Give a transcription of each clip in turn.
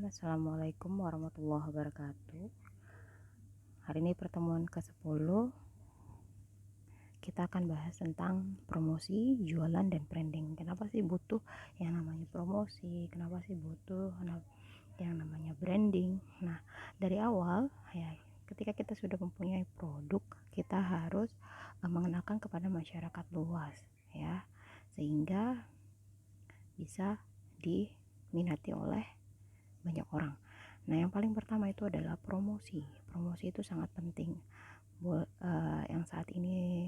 Assalamualaikum warahmatullahi wabarakatuh. Hari ini pertemuan ke-10. Kita akan bahas tentang promosi, jualan, dan branding. Kenapa sih butuh yang namanya promosi? Kenapa sih butuh yang namanya branding? Nah, dari awal ya, ketika kita sudah mempunyai produk, kita harus mengenalkan kepada masyarakat luas ya, sehingga bisa diminati oleh banyak orang. Nah, yang paling pertama itu adalah promosi. Promosi itu sangat penting. Yang saat ini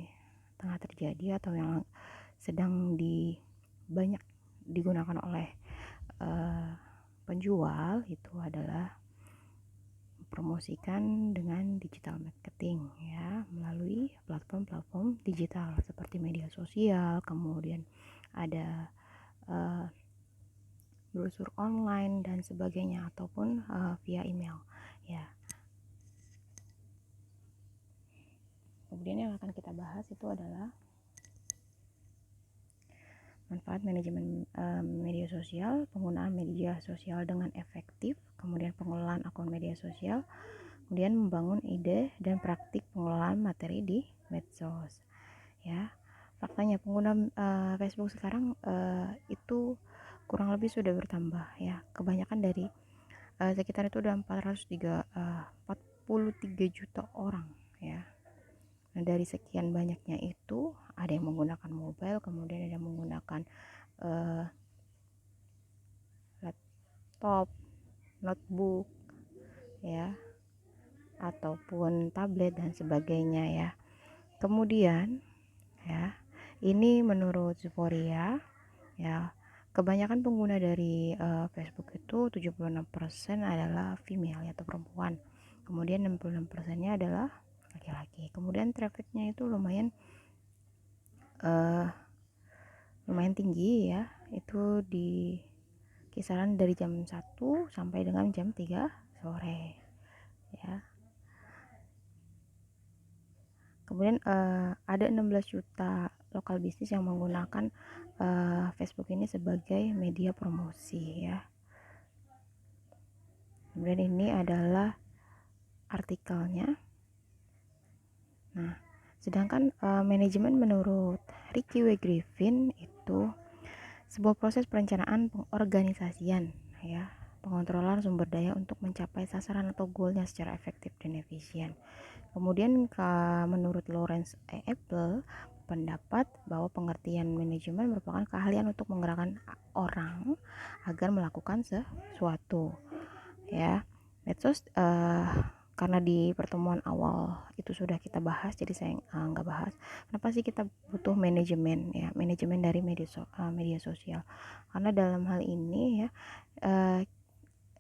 tengah terjadi atau yang sedang banyak digunakan oleh uh, penjual itu adalah promosikan dengan digital marketing ya, melalui platform-platform digital seperti media sosial, kemudian ada brosur online dan sebagainya, ataupun via email ya. Kemudian yang akan kita bahas itu adalah manfaat manajemen media sosial, penggunaan media sosial dengan efektif, kemudian pengelolaan akun media sosial, kemudian membangun ide dan praktik pengelolaan materi di medsos ya. Faktanya pengguna Facebook sekarang itu kurang lebih sudah bertambah ya. Kebanyakan dari sekitar itu udah 43 juta orang ya. Nah, dari sekian banyaknya itu ada yang menggunakan mobile, kemudian ada yang menggunakan laptop, notebook ya, ataupun tablet dan sebagainya ya. Kemudian ya, ini menurut Zuporia ya, kebanyakan pengguna dari Facebook itu 76% adalah female atau perempuan. Kemudian 66%-nya adalah laki-laki. Kemudian trafficnya itu lumayan tinggi ya. Itu di kisaran dari jam 1 sampai dengan jam 3 sore ya. Kemudian ada 16 juta lokal bisnis yang menggunakan Facebook ini sebagai media promosi ya. Kemudian ini adalah artikelnya. Nah, sedangkan manajemen menurut Ricky W. Griffin itu sebuah proses perencanaan pengorganisasian ya, pengontrolan sumber daya untuk mencapai sasaran atau goalnya secara efektif dan efisien. Kemudian menurut Lawrence E. Apple pendapat bahwa pengertian manajemen merupakan keahlian untuk menggerakkan orang agar melakukan sesuatu ya. Medsos karena di pertemuan awal itu sudah kita bahas, jadi saya nggak bahas kenapa sih kita butuh manajemen ya, manajemen dari media sosial. Karena dalam hal ini ya,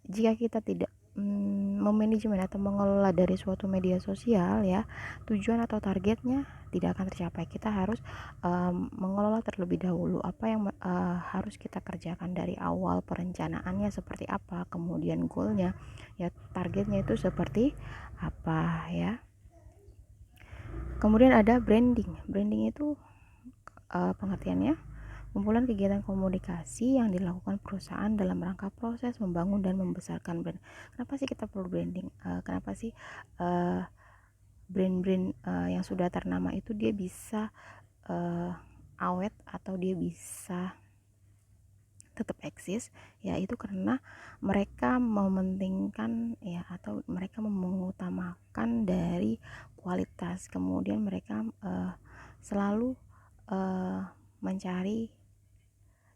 jika kita tidak memanajemen atau mengelola dari suatu media sosial ya, tujuan atau targetnya tidak akan tercapai. Kita harus mengelola terlebih dahulu apa yang harus kita kerjakan dari awal, perencanaannya seperti apa, kemudian goalnya ya, targetnya itu seperti apa ya. Kemudian ada branding itu pengertiannya kumpulan kegiatan komunikasi yang dilakukan perusahaan dalam rangka proses membangun dan membesarkan brand. Kenapa sih kita perlu branding? Kenapa sih brand-brand yang sudah ternama itu dia bisa awet atau dia bisa tetap eksis ya? Itu karena mereka mementingkan ya, atau mereka mengutamakan dari kualitas. Kemudian mereka selalu mencari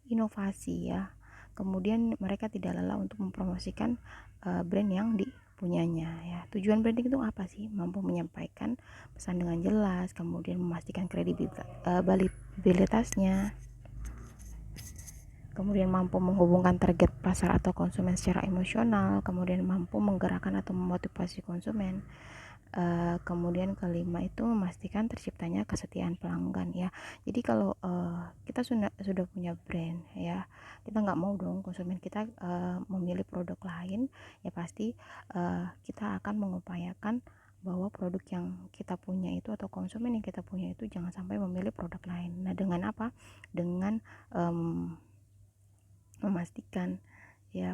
inovasi ya. Kemudian mereka tidak lelah untuk mempromosikan brand yang dipunyanya ya. Tujuan branding itu apa sih? Mampu menyampaikan pesan dengan jelas, kemudian memastikan kredibilitasnya, kemudian mampu menghubungkan target pasar atau konsumen secara emosional, kemudian mampu menggerakkan atau memotivasi konsumen. Kemudian kelima itu memastikan terciptanya kesetiaan pelanggan ya. Jadi kalau kita sudah punya brand ya, kita nggak mau dong konsumen kita memilih produk lain ya. Pasti kita akan mengupayakan bahwa produk yang kita punya itu atau konsumen yang kita punya itu jangan sampai memilih produk lain. Nah, dengan apa? Dengan memastikan ya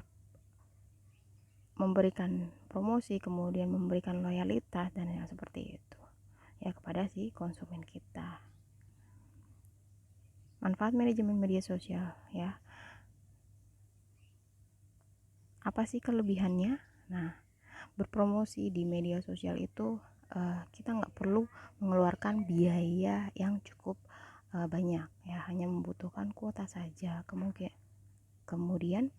memberikan promosi, kemudian memberikan loyalitas dan yang seperti itu ya kepada si konsumen kita. Manfaat manajemen media sosial ya, apa sih kelebihannya? Nah, berpromosi di media sosial itu kita nggak perlu mengeluarkan biaya yang cukup banyak ya, hanya membutuhkan kuota saja, kemudian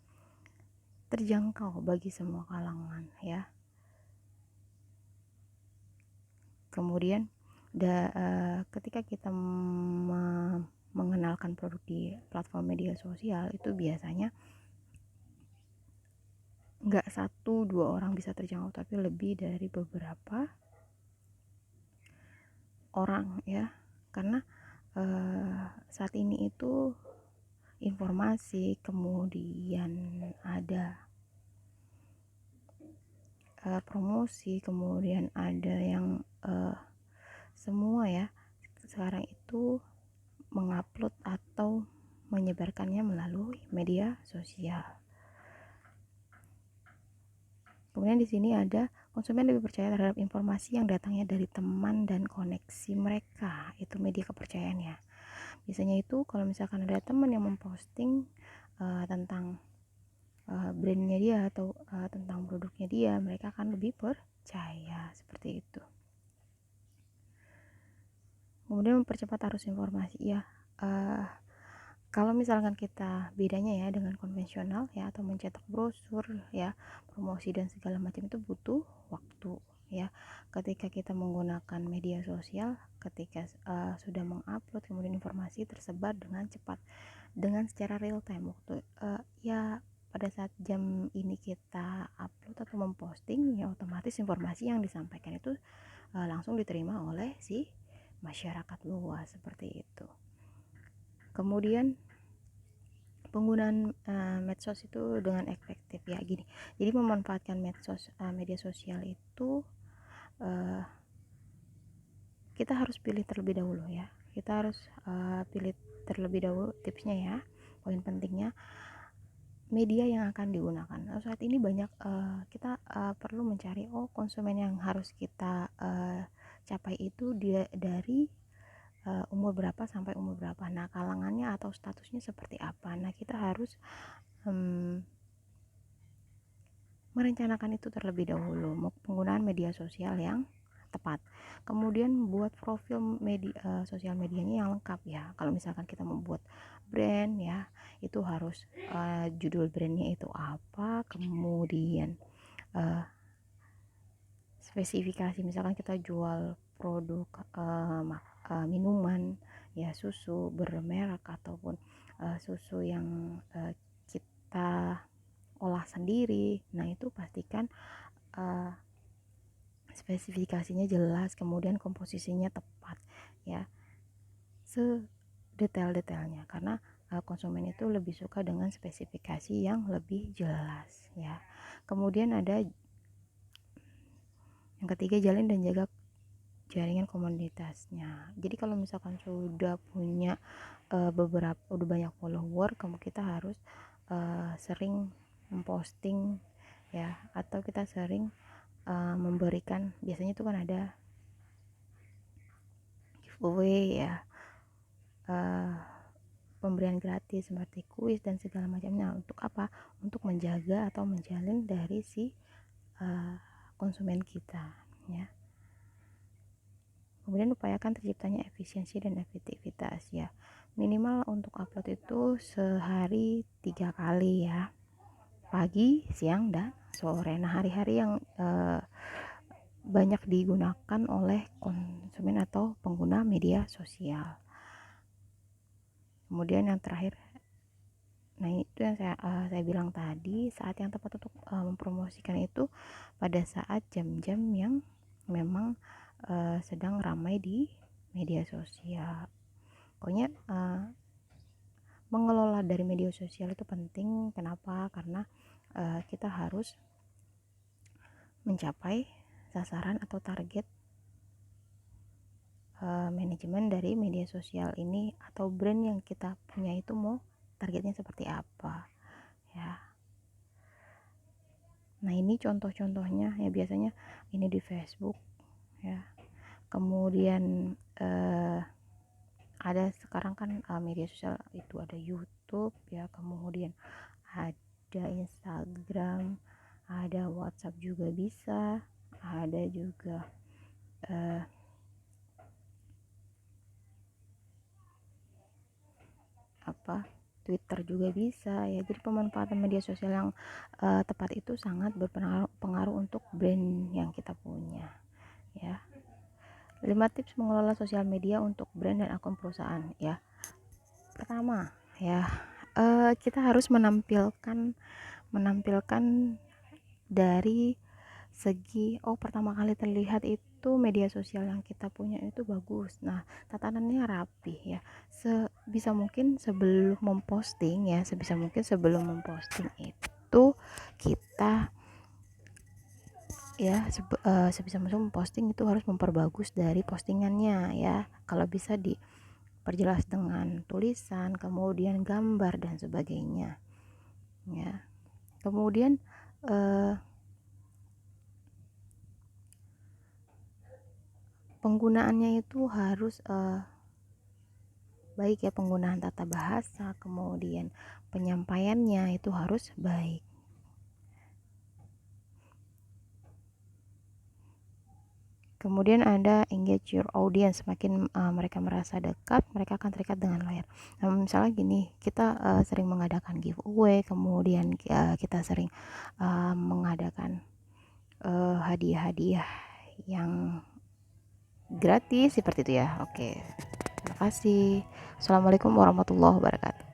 terjangkau bagi semua kalangan ya. Kemudian ketika kita mengenalkan produk di platform media sosial itu biasanya nggak 1-2 orang bisa terjangkau, tapi lebih dari beberapa orang ya, karena saat ini itu informasi, kemudian ada promosi, kemudian ada yang semua ya sekarang itu mengupload atau menyebarkannya melalui media sosial. Kemudian di sini ada konsumen lebih percaya terhadap informasi yang datangnya dari teman dan koneksi mereka, itu media kepercayaannya. Biasanya itu kalau misalkan ada teman yang memposting tentang brandnya dia atau tentang produknya dia, mereka akan lebih percaya seperti itu. Kemudian mempercepat arus informasi ya. Kalau misalkan kita bedanya ya dengan konvensional ya, atau mencetak brosur ya, promosi dan segala macam itu butuh waktu ya. Ketika kita menggunakan media sosial, ketika sudah mengupload, kemudian informasi tersebar dengan cepat, dengan secara real time waktu ya, pada saat jam ini kita upload atau memposting ya, otomatis informasi yang disampaikan itu langsung diterima oleh si masyarakat luas seperti itu. Kemudian penggunaan medsos itu dengan efektif ya gini. Jadi memanfaatkan media sosial itu kita harus pilih terlebih dahulu ya. Kita harus pilih terlebih dahulu tipsnya ya. Poin pentingnya media yang akan digunakan. Saat ini banyak kita perlu mencari konsumen yang harus kita capai itu dari umur berapa sampai umur berapa. Nah, kalangannya atau statusnya seperti apa. Nah, kita harus merencanakan itu terlebih dahulu, penggunaan media sosial yang tepat. Kemudian buat profil sosial medianya yang lengkap ya. Kalau misalkan kita membuat brand ya, itu harus judul brandnya itu apa, kemudian spesifikasi, misalkan kita jual produk minuman ya, susu bermerek ataupun susu yang kita olah sendiri. Nah, itu pastikan spesifikasinya jelas, kemudian komposisinya tepat ya, sedetail-detailnya, karena konsumen itu lebih suka dengan spesifikasi yang lebih jelas ya. Kemudian ada yang ketiga, jalin dan jaga jaringan komunitasnya. Jadi kalau misalkan sudah punya udah banyak follower, kita harus sering memposting ya, atau kita sering memberikan, biasanya itu kan ada giveaway ya, pemberian gratis seperti kuis dan segala macamnya. Untuk apa? Untuk menjaga atau menjalin dari si konsumen kita ya. Kemudian upayakan terciptanya efisiensi dan efektivitas ya. Minimal untuk upload itu sehari 3 kali ya, pagi, siang, dan sore. Nah, hari-hari yang banyak digunakan oleh konsumen atau pengguna media sosial. Kemudian yang terakhir, nah itu yang saya bilang tadi, saat yang tepat untuk mempromosikan itu pada saat jam-jam yang memang sedang ramai di media sosial. Pokoknya mengelola dari media sosial itu penting. Kenapa? Karena kita harus mencapai sasaran atau target manajemen dari media sosial ini, atau brand yang kita punya itu mau targetnya seperti apa ya. Nah, ini contoh-contohnya ya, biasanya ini di Facebook ya. Kemudian ada sekarang kan media sosial itu ada YouTube ya, kemudian ada Instagram, ada WhatsApp juga bisa, ada juga Twitter juga bisa ya. Jadi pemanfaatan media sosial yang tepat itu sangat berpengaruh untuk brand yang kita punya ya. 5 tips mengelola sosial media untuk brand dan akun perusahaan ya. Pertama ya, kita harus menampilkan dari segi pertama kali terlihat itu media sosial yang kita punya itu bagus. Nah, tatanannya rapi ya. Sebisa mungkin sebelum memposting itu kita ya sebisa mungkin memposting itu harus memperbagus dari postingannya ya. Kalau bisa diperjelas dengan tulisan, kemudian gambar dan sebagainya ya. Kemudian penggunaannya itu harus baik ya, penggunaan tata bahasa, kemudian penyampaiannya itu harus baik. Kemudian ada engage your audience, semakin mereka merasa dekat, mereka akan terikat dengan layar. Nah, misalnya gini, kita sering mengadakan giveaway, kemudian kita sering mengadakan hadiah-hadiah yang gratis seperti itu ya. Oke, terima kasih. Assalamualaikum warahmatullahi wabarakatuh.